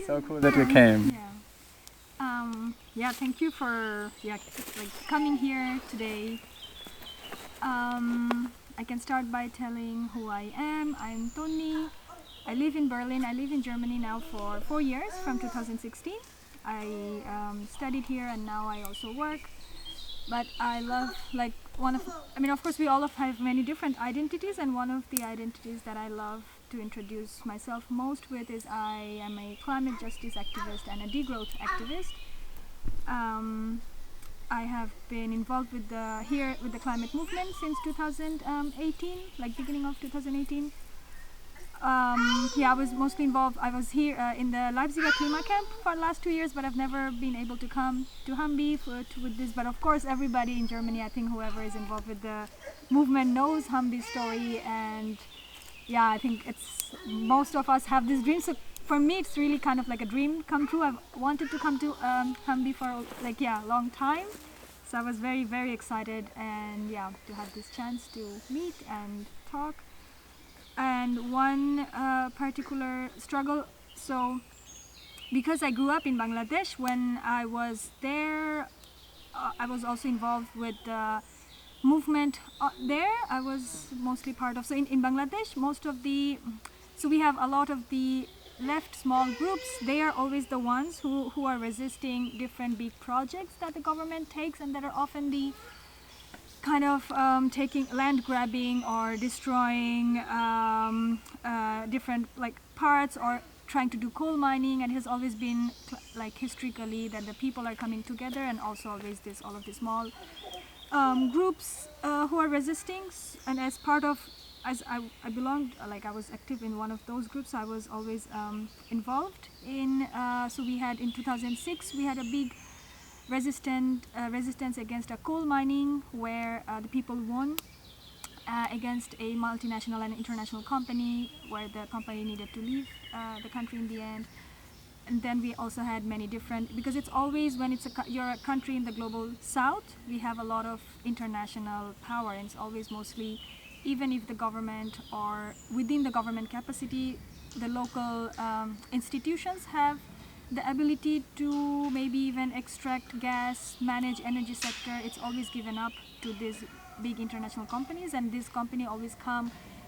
So cool that you came. Yeah, thank you for coming here today. I can start by telling who I am. I'm Tonny. I live in Berlin. I live in Germany now for 4 years, from 2016. I studied here and now I also work. But I love, of course we all have many different identities, and one of the identities that I love to introduce myself most with is I am a climate justice activist and a degrowth activist. I have been involved with the climate movement since 2018, like beginning of 2018. I was mostly involved. I was here in the Leipziger Klima Camp for the last 2 years, but I've never been able to come to Hambi with this. But of course, everybody in Germany, I think whoever is involved with the movement knows Hambi's story, and yeah, I think most of us have this dream. So for me, it's really kind of like a dream come true. I've wanted to come to Hambi for a long time. So I was very, very excited, and to have this chance to meet and talk. And one particular struggle, so because I grew up in Bangladesh, when I was there, I was also involved with the movement there. I was mostly part of, so in Bangladesh, so we have a lot of the left small groups. They are always the ones who are resisting different big projects that the government takes, and that are often the kind of taking land grabbing or destroying different parts, or trying to do coal mining. And it has always been historically that the people are coming together, and also always all of these small groups who are resisting. And as part of, as I belonged, I was active in one of those groups, I was always involved in, so we had in 2006 we had a big resistance against a coal mining, where the people won against a multinational and international company, where the company needed to leave the country in the end. And then we also had many different, because it's always when you're a country in the global south, we have a lot of international power, and it's always mostly, even if the government or within the government capacity, the local institutions have the ability to maybe even extract gas, manage energy sector. It's always given up to these big international companies, and this company always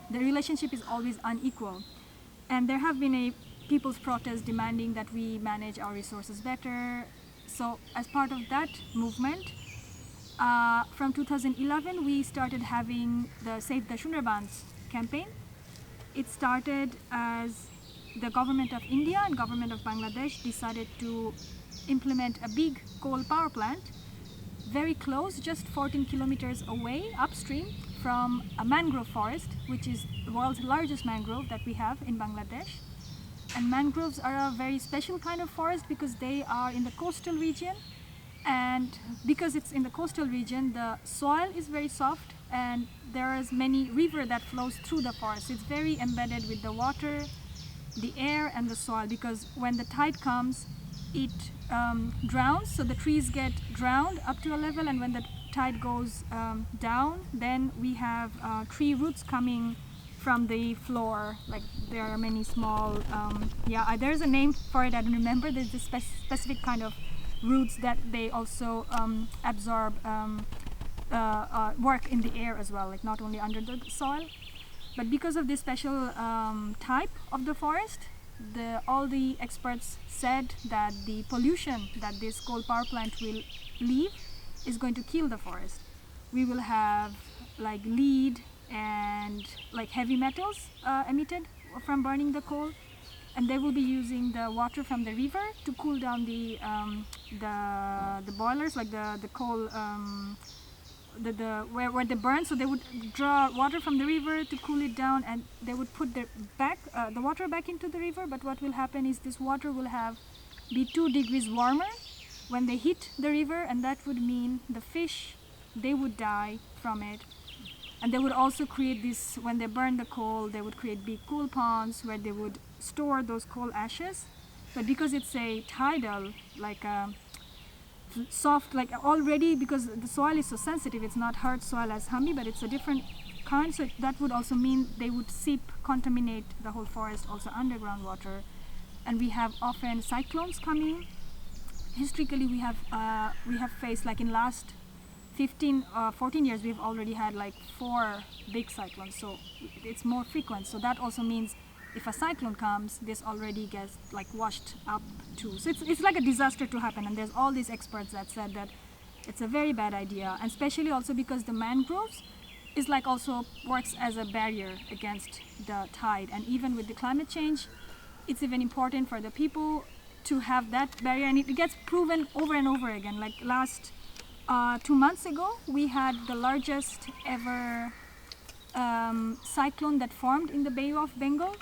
the relationship is always unequal. And there have been a people's protest demanding that we manage our resources better. So as part of that movement, from 2011 we started having the Save the Sundarbans campaign. It started as the government of India and government of Bangladesh decided to implement a big coal power plant very close, just 14 kilometers away upstream from a mangrove forest, which is the world's largest mangrove that we have in Bangladesh. And mangroves are a very special kind of forest because they are in the coastal region, and because it's in the coastal region, the soil is very soft, and there is many river that flows through the forest. It's very embedded with the water, the air and the soil, because when the tide comes, it drowns, so the trees get drowned up to a level, and when the tide goes down, then we have tree roots coming from the floor. There are many small, there's a name for it, I don't remember. There's this specific kind of roots that they also absorb work in the air as well, not only under the soil. But because of this special type of the forest, all the experts said that the pollution that this coal power plant will leave is going to kill the forest. We will have lead and heavy metals emitted from burning the coal, and they will be using the water from the river to cool down the boilers, the coal. Where they burn, so they would draw water from the river to cool it down, and they would put the water back into the river. But what will happen is this water will be 2 degrees warmer when they hit the river, and that would mean the fish, they would die from it. And they would also create this, when they burn the coal, they would create big coal ponds where they would store those coal ashes. But because it's a tidal, soft, already, because the soil is so sensitive, it's not hard soil as Hambi, but it's a different kind, so that would also mean they would contaminate the whole forest, also underground water. and we have often cyclones coming. Historically, we have faced, like in last 14 years, we've already had like 4 big cyclones, so it's more frequent. So that also means if a cyclone comes, this already gets like washed up too. So it's like a disaster to happen, and there's all these experts that said that it's a very bad idea, and especially also because the mangroves is like also works as a barrier against the tide, and even with the climate change, it's even important for the people to have that barrier, and it gets proven over and over again. Like last 2 months ago, we had the largest ever cyclone that formed in the Bay of Bengal.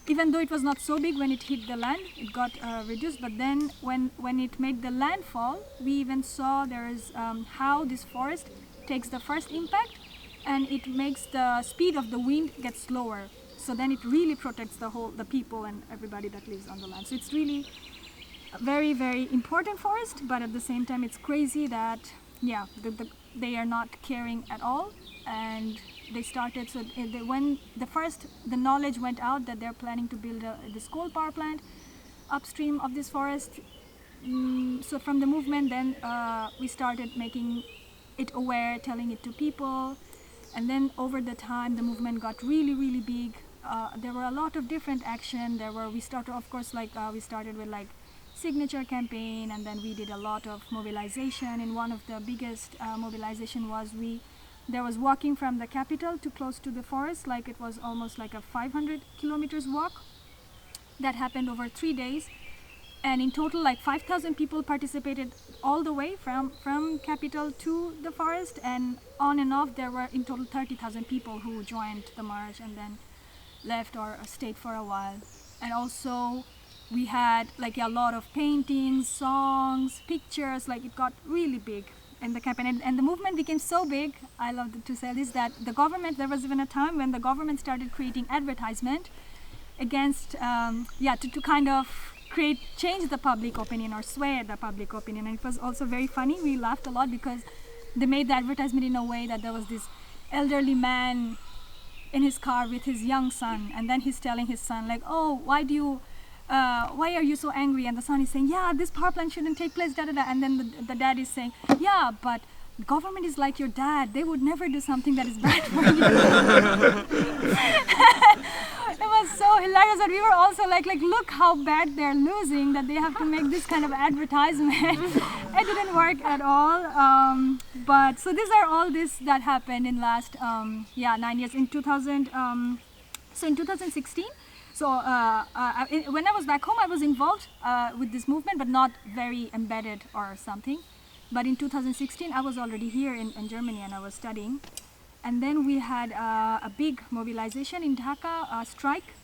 Even though it was not so big when it hit the land, it got reduced. But then when it made the landfall, we even saw there is how this forest takes the first impact, and it makes the speed of the wind get slower. So then it really protects the people and everybody that lives on the land. So it's really a very, very important forest, but at the same time it's crazy that they are not caring at all. And they started, so when the knowledge went out that they're planning to build this coal power plant upstream of this forest, so from the movement then we started making it aware, telling it to people, and then over the time the movement got really, really big. There were a lot of different action. We started, of course, we started with like signature campaign, and then we did a lot of mobilization. And one of the biggest mobilization was there was walking from the capital to close to the forest, like it was almost like a 500 kilometers walk that happened over 3 days, and in total like 5,000 people participated all the way from capital to the forest, and on and off there were in total 30,000 people who joined the march and then left or stayed for a while. And also we had like a lot of paintings, songs, pictures, like it got really big in the campaign, and the movement became so big, I love to say this, that the government, there was even a time when the government started creating advertisement against, to kind of change the public opinion or sway the public opinion. And it was also very funny. We laughed a lot because they made the advertisement in a way that there was this elderly man in his car with his young son, and then he's telling his son like, oh, why are you so angry? And the son is saying, yeah, this power plant shouldn't take place, da da da. And then the dad is saying, yeah, but government is like your dad. They would never do something that is bad for you. It was so hilarious that we were also like, look how bad they're losing, that they have to make this kind of advertisement. It didn't work at all. But so these are all this that happened in last 9 years. In 2016. So when I was back home, I was involved with this movement, but not very embedded or something. But in 2016, I was already here in Germany, and I was studying. And then we had a big mobilization in Dhaka, a strike.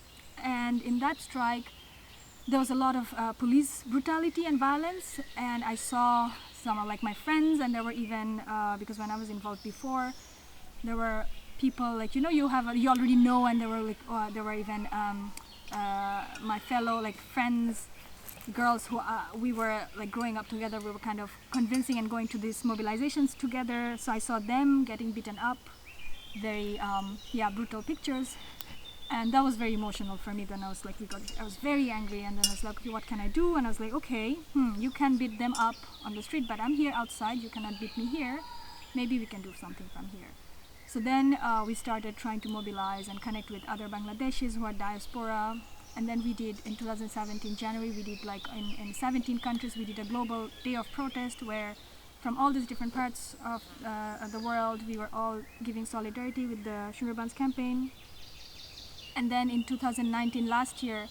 And in that strike, there was a lot of police brutality and violence. And I saw some of like my friends, and there were even, because when I was involved before, there were people like, you already know, and there were even my fellow like friends, girls who we were like growing up together. We were kind of convincing and going to these mobilizations together. So I saw them getting beaten up, very brutal pictures, and that was very emotional for me. Then I was like, I was very angry, and then I was like, okay, what can I do? And I was like, okay, you can beat them up on the street, but I'm here outside. You cannot beat me here. Maybe we can do something from here. So then we started trying to mobilize and connect with other Bangladeshis who are diaspora. And then we did, in 2017, January, we did like in 17 countries, we did a global day of protest where from all these different parts of the world, we were all giving solidarity with the Sundarbans campaign. And then in 2019, last year,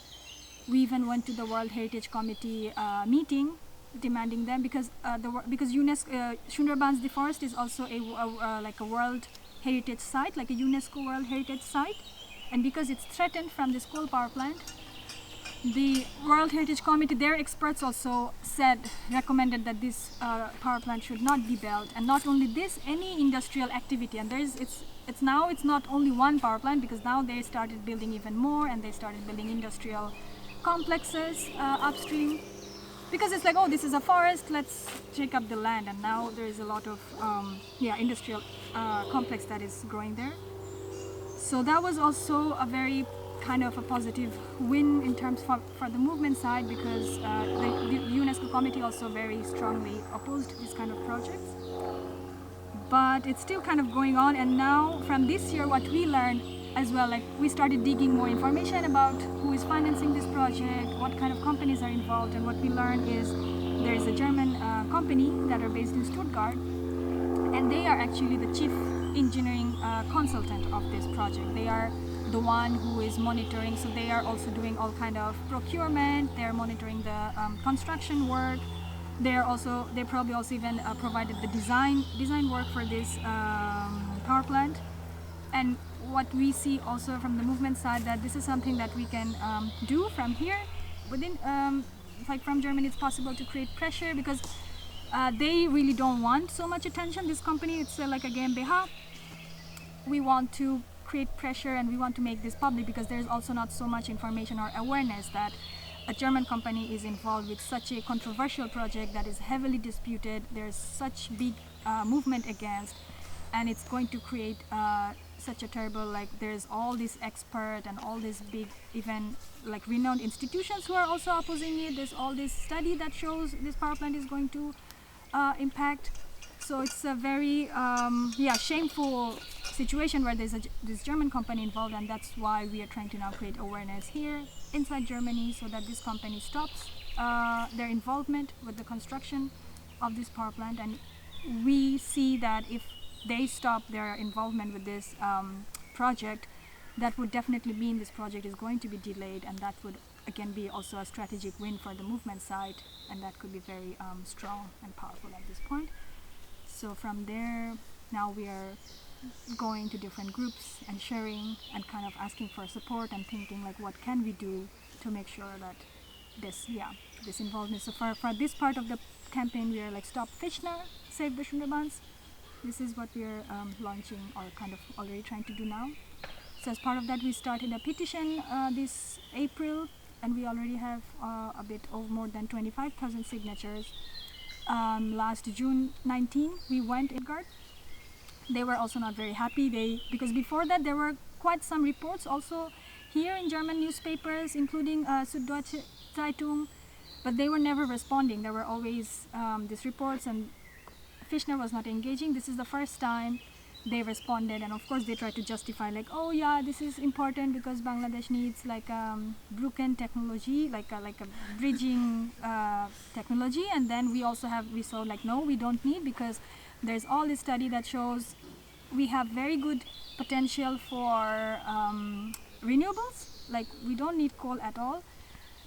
we even went to the World Heritage Committee meeting, demanding them, because UNESCO, Sundarbans, the forest, is also like a World Heritage Site, like a UNESCO World Heritage Site, and because it's threatened from this coal power plant, the World Heritage Committee, their experts also recommended that this power plant should not be built, and not only this, any industrial activity. And it's not only one power plant, because now they started building even more, and they started building industrial complexes upstream, because it's like, oh, this is a forest, let's take up the land. And now there is a lot of industrial complex that is growing there. So that was also a very kind of a positive win in terms for the movement side, because the UNESCO committee also very strongly opposed this kind of projects. But it's still kind of going on, and now from this year what we learned as well, like we started digging more information about who is financing this project, what kind of companies are involved, and what we learned is there is a German company that are based in Stuttgart, and they are actually the chief engineering consultant of this project. They are the one who is monitoring, so they are also doing all kind of procurement, they are monitoring the construction work. They probably also even provided the design work for this power plant. And what we see also from the movement side, that this is something that we can do from here within, like from Germany. It's possible to create pressure, because they really don't want so much attention. This company, it's like a GmbH. We want to create pressure and we want to make this public, because there's also not so much information or awareness that a German company is involved with such a controversial project that is heavily disputed. There's such big movement against, and it's going to create such a terrible, like there's all these expert and all these big, even like renowned institutions who are also opposing it. There's all this study that shows this power plant is going to impact. So it's a very shameful situation where there's this German company involved, and that's why we are trying to now create awareness here inside Germany, so that this company stops their involvement with the construction of this power plant. And we see that if they stop their involvement with this project, that would definitely mean this project is going to be delayed, and that would again be also a strategic win for the movement side, and that could be very strong and powerful at this point. So from there, now we are going to different groups and sharing and kind of asking for support and thinking like, what can we do to make sure that this involvement. So for this part of the campaign, we are like Stop Fischner, Save the Sunderbans. This is what we are launching, or kind of already trying to do now. So as part of that, we started a petition this April, and we already have a bit of more than 25,000 signatures. Last June 19, we went in guard. They were also not very happy, because before that there were quite some reports also here in German newspapers, including Süddeutsche Zeitung, but they were never responding. There were always these reports, and Fischner was not engaging. This is the first time they responded, and of course they tried to justify like, oh yeah, this is important because Bangladesh needs like Brücken technology, like a bridging technology. And then we saw like, no, we don't need, because there's all this study that shows we have very good potential for renewables, like we don't need coal at all.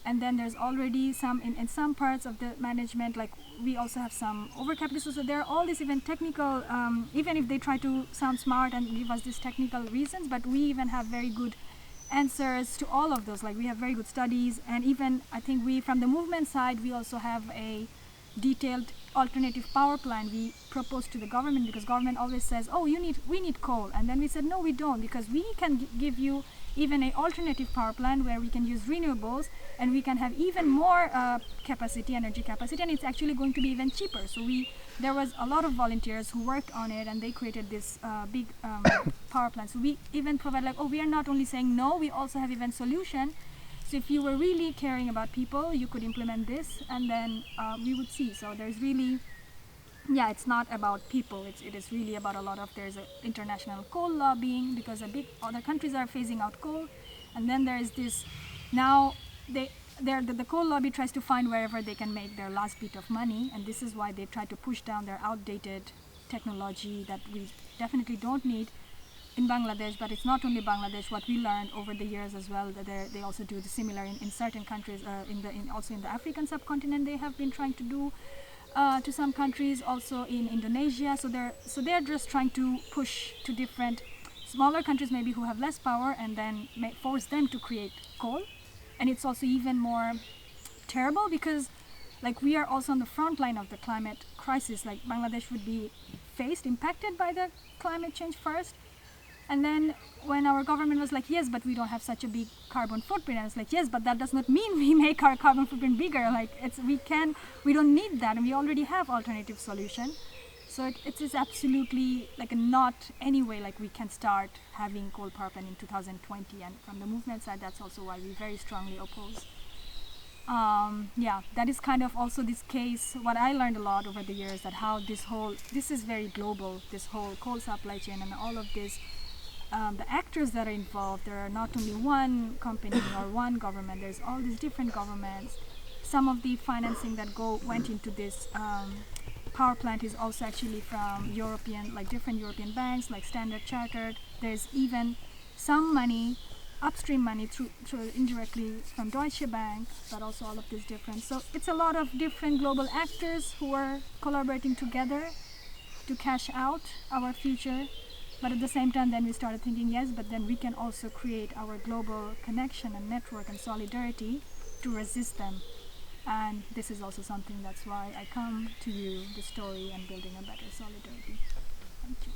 And then there's already some in some parts of the management, like we also have some overcapacity. So there are all these even technical, even if they try to sound smart and give us these technical reasons, but we even have very good answers to all of those. Like we have very good studies, and even I think we, from the movement side, we also have a detailed alternative power plan we proposed to the government, because government always says, oh, we need coal, and then we said no, we don't, because we can give you even an alternative power plant where we can use renewables and we can have even more energy capacity, and it's actually going to be even cheaper. So there was a lot of volunteers who worked on it, and they created this big power plant. So we even provide like, oh, we are not only saying no, we also have even solution. So if you were really caring about people, you could implement this, and then we would see. So there's really, it's not about people. It is really about there's an international coal lobbying, because other countries are phasing out coal, and then there is this, now the coal lobby tries to find wherever they can make their last bit of money, and this is why they try to push down their outdated technology that we definitely don't need in Bangladesh. But it's not only Bangladesh. What we learned over the years as well, that they also do the similar in certain countries, also in the African subcontinent. They have been trying to do to some countries, also in Indonesia. So they're just trying to push to different smaller countries maybe who have less power, and then force them to create coal. And it's also even more terrible, because like we are also on the front line of the climate crisis. Like Bangladesh would be impacted by the climate change first. And then when our government was like, yes, but we don't have such a big carbon footprint, and it's like, yes, but that does not mean we make our carbon footprint bigger. Like we don't need that, and we already have alternative solution. So it is absolutely like not any way like we can start having coal power plant in 2020, and from the movement side, that's also why we very strongly oppose. That is kind of also this case. What I learned a lot over the years, that how this is very global, this whole coal supply chain and all of this. The actors that are involved, there are not only one company or one government, there's all these different governments. Some of the financing that went into this power plant is also actually from European, like different European banks, like Standard Chartered. There's even some money, upstream money through indirectly from Deutsche Bank, but also all of this different. So it's a lot of different global actors who are collaborating together to cash out our future. But at the same time, then we started thinking, yes, but then we can also create our global connection and network and solidarity to resist them. And this is also something that's why I come to you, the story, and building a better solidarity. Thank you.